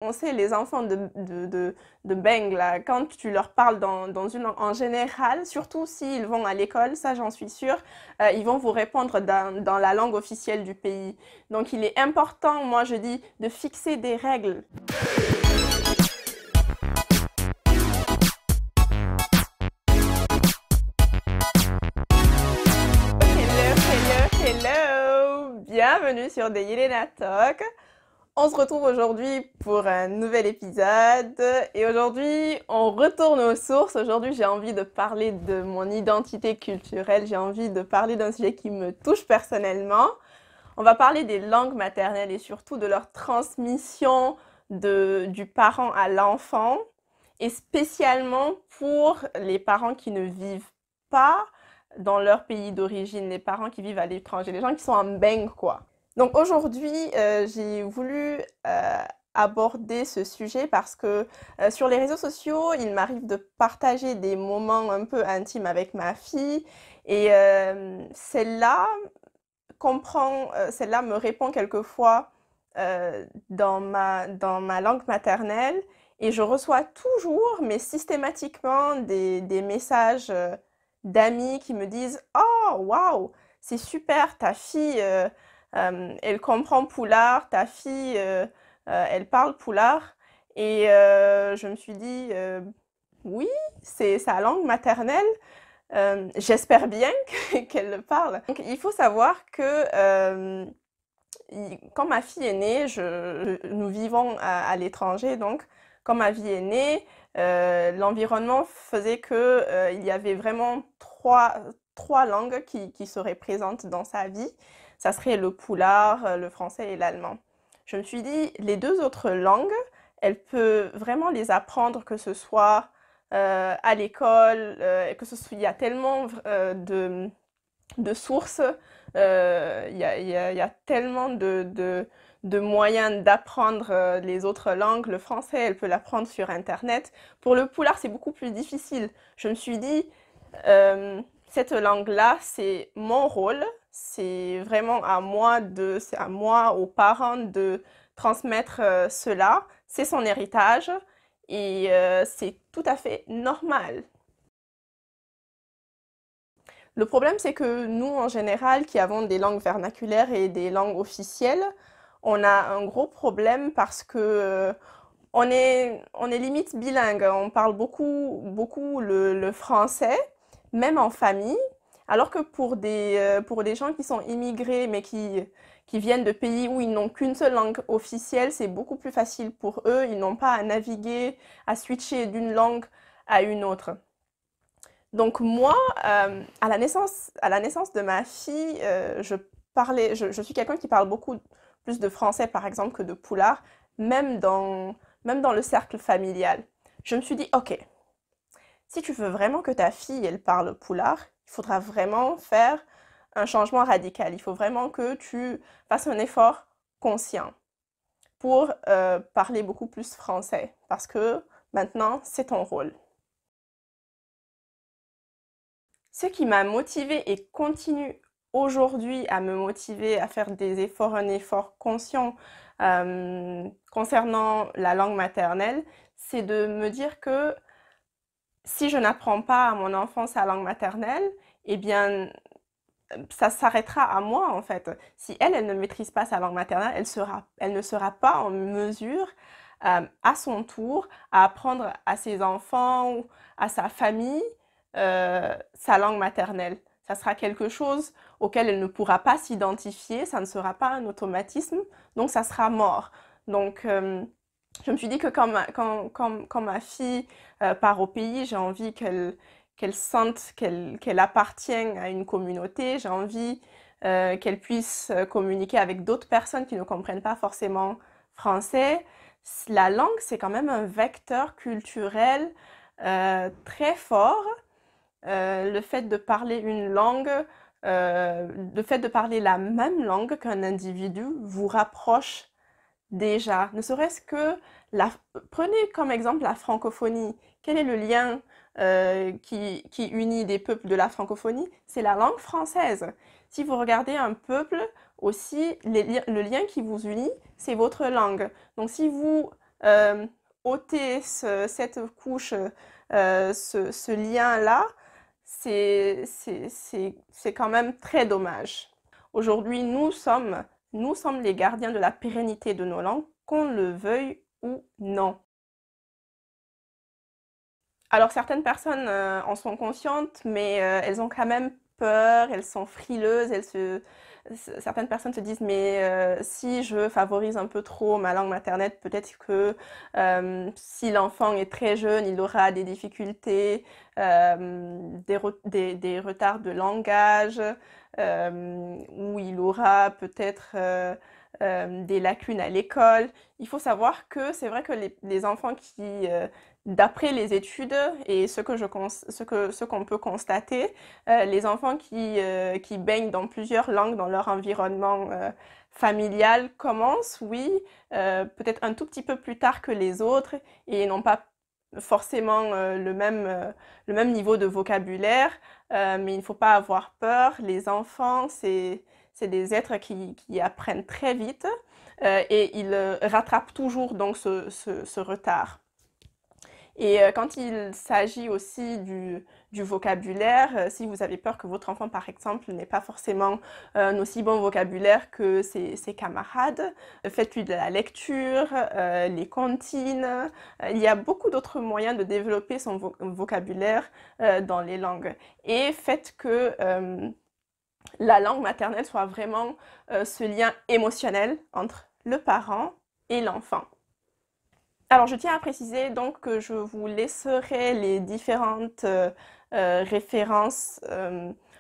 on sait, les enfants de Beng, là, quand tu leur parles dans une langue en général, surtout s'ils vont à l'école, ça j'en suis sûre, ils vont vous répondre dans la langue officielle du pays. Donc il est important, moi je dis, de fixer des règles. Hello! Bienvenue sur The Yelena Talk. On se retrouve aujourd'hui pour un nouvel épisode et aujourd'hui on retourne aux sources. Aujourd'hui j'ai envie de parler de mon identité culturelle, j'ai envie de parler d'un sujet qui me touche personnellement. On va parler des langues maternelles et surtout de leur transmission du parent à l'enfant et spécialement pour les parents qui ne vivent pas dans leur pays d'origine, les parents qui vivent à l'étranger, les gens qui sont en bang quoi. Donc aujourd'hui, j'ai voulu aborder ce sujet parce que sur les réseaux sociaux, il m'arrive de partager des moments un peu intimes avec ma fille et celle-là me répond quelquefois dans ma langue maternelle et je reçois toujours, mais systématiquement, des messages d'amis qui me disent « Oh, waouh, c'est super, ta fille, elle comprend Poulard, ta fille, elle parle Poulard. » Et je me suis dit « Oui, c'est sa langue maternelle. J'espère bien qu'elle le parle. » Donc, il faut savoir que quand ma fille est née, nous vivons à l'étranger, donc quand ma fille est née, l'environnement faisait que il y avait vraiment trois langues qui seraient présentes dans sa vie. Ça serait le poulard, le français et l'allemand. Je me suis dit, les deux autres langues, elle peut vraiment les apprendre, que ce soit à l'école, il y a tellement de sources, il y a tellement de moyens d'apprendre les autres langues. Le français, elle peut l'apprendre sur Internet. Pour le poulard, c'est beaucoup plus difficile. Je me suis dit, cette langue-là, c'est mon rôle. C'est vraiment c'est à moi, aux parents, de transmettre cela. C'est son héritage et c'est tout à fait normal. Le problème, c'est que nous, en général, qui avons des langues vernaculaires et des langues officielles, on a un gros problème parce que on est limite bilingue. On parle beaucoup le français, même en famille. Alors que pour des gens qui sont immigrés, mais qui viennent de pays où ils n'ont qu'une seule langue officielle, c'est beaucoup plus facile pour eux. Ils n'ont pas à naviguer, à switcher d'une langue à une autre. Donc moi, à la naissance de ma fille, je suis quelqu'un qui parle beaucoup plus de français, par exemple, que de poulard, même dans le cercle familial. Je me suis dit, ok, si tu veux vraiment que ta fille, elle parle poulard, il faudra vraiment faire un changement radical. Il faut vraiment que tu fasses un effort conscient pour parler beaucoup plus français, parce que maintenant, c'est ton rôle. Ce qui m'a motivée et continue aujourd'hui à me motiver à faire des efforts, un effort conscient concernant la langue maternelle, c'est de me dire que si je n'apprends pas à mon enfant sa langue maternelle, eh bien, ça s'arrêtera à moi en fait. Si elle ne maîtrise pas sa langue maternelle, elle ne sera pas en mesure à son tour à apprendre à ses enfants ou à sa famille sa langue maternelle. Ça sera quelque chose auquel elle ne pourra pas s'identifier, ça ne sera pas un automatisme, donc ça sera mort. Donc je me suis dit que quand ma fille part au pays, j'ai envie qu'elle sente qu'elle appartient à une communauté, j'ai envie qu'elle puisse communiquer avec d'autres personnes qui ne comprennent pas forcément français. La langue, c'est quand même un vecteur culturel très fort. Le fait de parler une langue, le fait de parler la même langue qu'un individu vous rapproche déjà. Ne serait-ce que prenez comme exemple la francophonie. Quel est le lien qui unit des peuples de la francophonie? C'est la langue française. Si vous regardez un peuple aussi, le lien qui vous unit, c'est votre langue. Donc si vous euh, ôter cette couche, ce lien-là, c'est quand même très dommage. Aujourd'hui, nous sommes les gardiens de la pérennité de nos langues, qu'on le veuille ou non. Alors certaines personnes en sont conscientes, mais elles ont quand même peur, elles sont frileuses, certaines personnes se disent mais si je favorise un peu trop ma langue maternelle, peut-être que si l'enfant est très jeune, il aura des difficultés, des retards de langage, ou il aura peut-être des lacunes à l'école. Il faut savoir que c'est vrai que les enfants d'après les études et ce qu'on peut constater, les enfants qui baignent dans plusieurs langues dans leur environnement familial commencent, oui, peut-être un tout petit peu plus tard que les autres et n'ont pas forcément le même niveau de vocabulaire, mais il ne faut pas avoir peur. Les enfants, c'est des êtres qui apprennent très vite et ils rattrapent toujours donc ce retard. Et quand il s'agit aussi du vocabulaire, si vous avez peur que votre enfant, par exemple, n'ait pas forcément un aussi bon vocabulaire que ses camarades, faites-lui de la lecture, les comptines. Il y a beaucoup d'autres moyens de développer son vocabulaire dans les langues. Et faites que la langue maternelle soit vraiment ce lien émotionnel entre le parent et l'enfant. Alors, je tiens à préciser donc que je vous laisserai les différentes références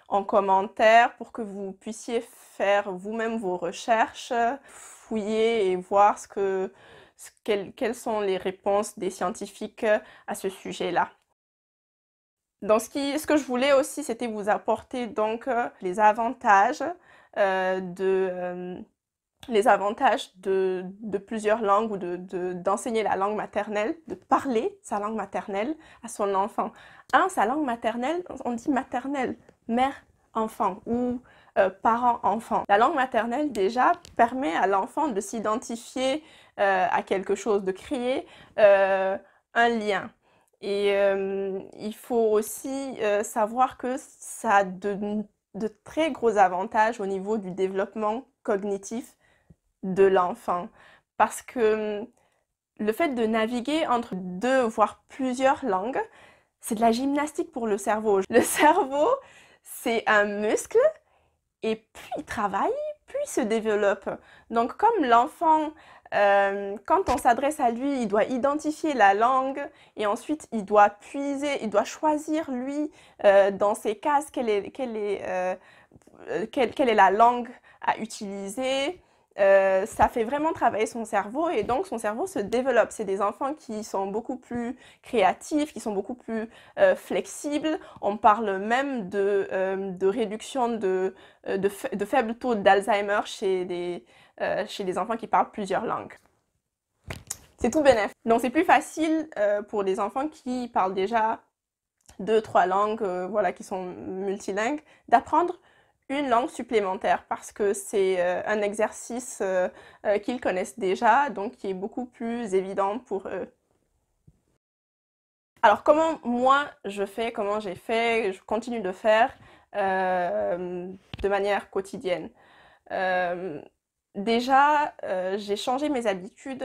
en commentaire pour que vous puissiez faire vous-même vos recherches, fouiller et voir quelles sont les réponses des scientifiques à ce sujet-là. Donc, ce que je voulais aussi, c'était vous apporter donc les avantages de plusieurs langues ou d'enseigner la langue maternelle, de parler sa langue maternelle à son enfant. Sa langue maternelle, on dit maternelle, mère-enfant ou parent-enfant. La langue maternelle, déjà, permet à l'enfant de s'identifier à quelque chose, de créer un lien. Et il faut aussi savoir que ça a de très gros avantages au niveau du développement cognitif de l'enfant. Parce que le fait de naviguer entre deux, voire plusieurs langues, c'est de la gymnastique pour le cerveau. Le cerveau, c'est un muscle et plus il travaille, plus il se développe. Donc comme l'enfant, quand on s'adresse à lui, il doit identifier la langue et ensuite il doit puiser, il doit choisir lui dans ses cases quelle est la langue à utiliser. Ça fait vraiment travailler son cerveau et donc son cerveau se développe. C'est des enfants qui sont beaucoup plus créatifs, qui sont beaucoup plus flexibles. On parle même de réduction de faible taux d'Alzheimer chez les enfants qui parlent plusieurs langues. C'est tout bénef. Donc c'est plus facile pour les enfants qui parlent déjà 2, 3 langues, voilà, qui sont multilingues, d'apprendre une langue supplémentaire parce que c'est un exercice qu'ils connaissent déjà, donc qui est beaucoup plus évident pour eux. Alors comment moi je fais, comment j'ai fait, je continue de faire de manière quotidienne. Euh, Déjà, j'ai changé mes habitudes,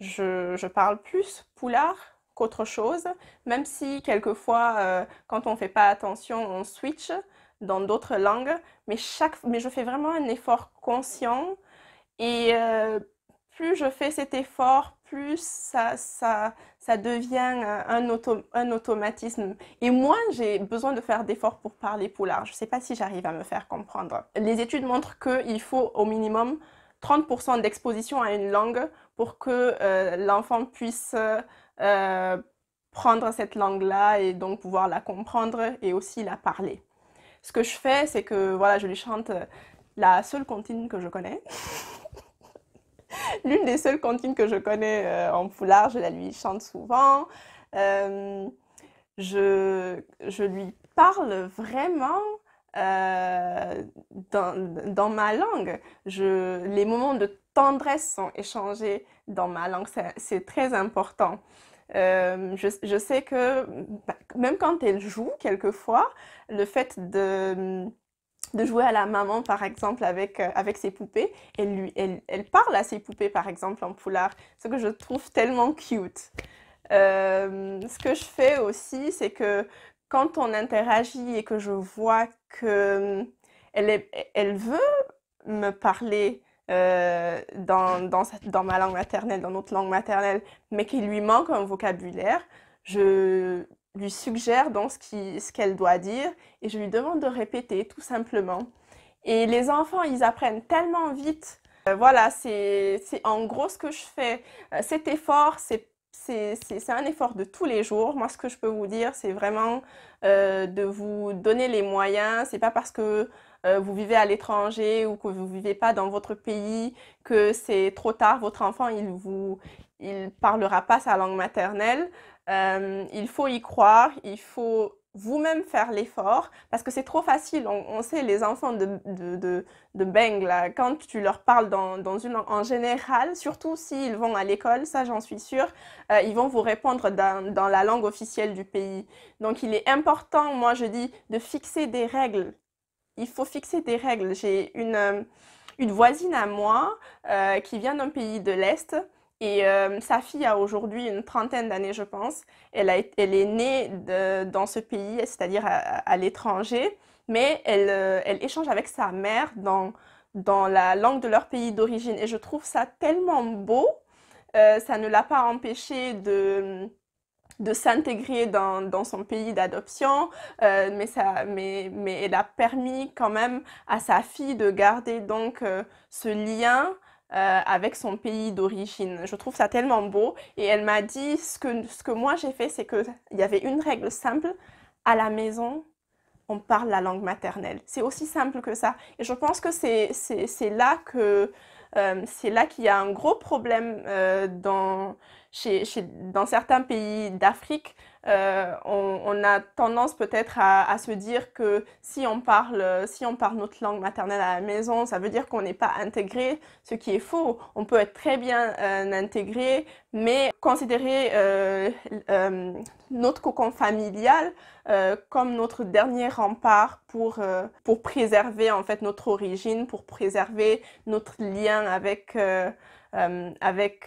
je parle plus poulard qu'autre chose, même si quelquefois, quand on ne fait pas attention, on switch dans d'autres langues, mais je fais vraiment un effort conscient et plus je fais cet effort, plus ça devient un automatisme. Et moins j'ai besoin de faire d'efforts pour parler poulard. Je ne sais pas si j'arrive à me faire comprendre. Les études montrent qu'il faut au minimum 30% d'exposition à une langue pour que l'enfant puisse prendre cette langue-là et donc pouvoir la comprendre et aussi la parler. Ce que je fais, c'est que voilà, je lui chante la seule comptine que je connais. L'une des seules comptines que je connais en foulard, je la lui chante souvent. Euh, je lui parle vraiment dans ma langue. Les moments tendresse sont échangées dans ma langue. C'est très important. Je sais que même quand elle joue, quelquefois, le fait de jouer à la maman, par exemple, avec ses poupées, elle parle à ses poupées, par exemple, en poulard, ce que je trouve tellement cute. Ce que je fais aussi, c'est que quand on interagit et que je vois que elle veut me parler dans ma langue maternelle, dans notre langue maternelle, mais qu'il lui manque un vocabulaire, je lui suggère donc ce qu'elle doit dire et je lui demande de répéter tout simplement. Et les enfants, ils apprennent tellement vite. Voilà, c'est en gros ce que je fais. Cet effort, c'est un effort de tous les jours. Moi, ce que je peux vous dire, c'est vraiment de vous donner les moyens. C'est pas parce que vous vivez à l'étranger ou que vous vivez pas dans votre pays que c'est trop tard. Votre enfant, il parlera pas sa langue maternelle. Il faut y croire. Il faut vous-même faire l'effort parce que c'est trop facile. On sait, les enfants de Beng, là, quand tu leur parles dans une langue en général, surtout s'ils vont à l'école, ça j'en suis sûre, ils vont vous répondre dans la langue officielle du pays. Donc il est important, moi je dis, de fixer des règles. Il faut fixer des règles. J'ai une voisine à moi qui vient d'un pays de l'Est. Et sa fille a aujourd'hui une trentaine d'années, je pense. Elle est née dans ce pays, c'est-à-dire à l'étranger, mais elle échange avec sa mère dans la langue de leur pays d'origine. Et je trouve ça tellement beau. Ça ne l'a pas empêché de s'intégrer dans son pays d'adoption, mais elle a permis quand même à sa fille de garder donc ce lien avec son pays d'origine. Je trouve ça tellement beau. Et elle m'a dit, ce que moi j'ai fait, c'est qu'il y avait une règle simple. À la maison, on parle la langue maternelle. C'est aussi simple que ça. Et je pense que c'est là qu'il y a un gros problème dans certains pays d'Afrique. On a tendance peut-être à se dire que si on parle notre langue maternelle à la maison, ça veut dire qu'on n'est pas intégré, ce qui est faux. On peut être très bien intégré, mais considérer notre cocon familial comme notre dernier rempart pour préserver en fait notre origine, pour préserver notre lien avec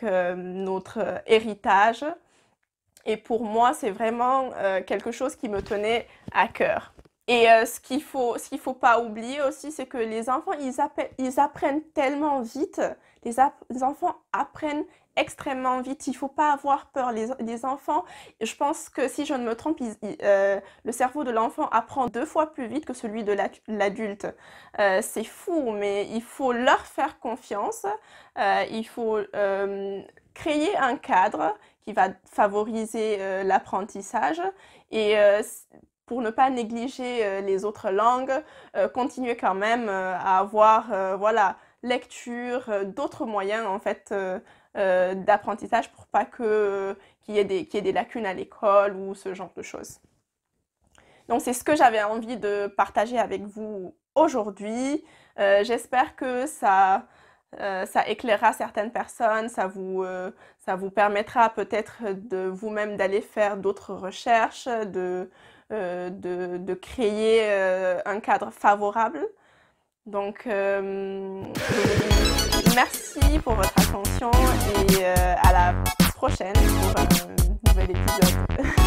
notre héritage. Et pour moi, c'est vraiment quelque chose qui me tenait à cœur. Et ce qu'il faut pas oublier aussi, c'est que les enfants, ils apprennent tellement vite. Les enfants apprennent extrêmement vite. Il faut pas avoir peur. Les enfants, je pense que si je ne me trompe, le cerveau de l'enfant apprend 2 fois plus vite que celui de l'adulte. C'est fou, mais il faut leur faire confiance. Il faut créer un cadre qui va favoriser l'apprentissage et pour ne pas négliger les autres langues, continuer quand même à avoir voilà, lecture, d'autres moyens en fait d'apprentissage pour pas qu'il y ait des lacunes à l'école ou ce genre de choses. Donc c'est ce que j'avais envie de partager avec vous aujourd'hui. J'espère que ça éclairera certaines personnes, ça vous permettra peut-être de vous-même d'aller faire d'autres recherches, de créer un cadre favorable. Donc, je vous dis merci pour votre attention et à la prochaine pour un nouvel épisode.